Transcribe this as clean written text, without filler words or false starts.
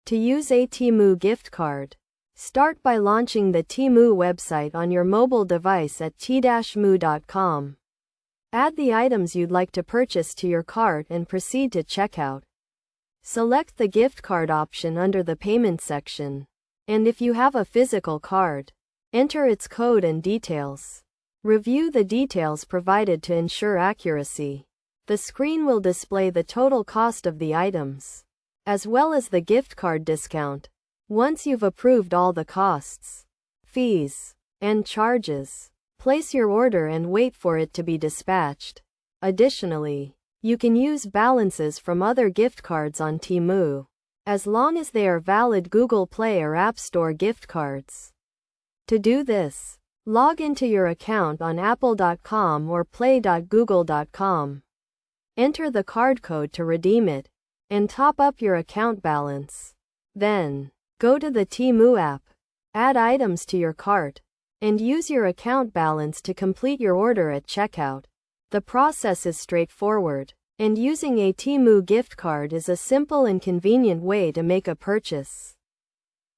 To use a Temu gift card, start by launching the Temu website on your mobile device at t-mu.com. Add the items you'd like to purchase to your cart and proceed to checkout. Select the gift card option under the payment section. And if you have a physical card, enter its code and details. Review the details provided to ensure accuracy. The screen will display the total cost of the items, as well as the gift card discount. Once you've approved all the costs, fees, and charges, place your order and wait for it to be dispatched. Additionally, you can use balances from other gift cards on Temu, as long as they are valid Google Play or App Store gift cards. To do this, log into your account on apple.com or play.google.com. Enter the card code to redeem it, and top up your account balance. Then, go to the Temu app, add items to your cart, and use your account balance to complete your order at checkout. The process is straightforward, and using a Temu gift card is a simple and convenient way to make a purchase.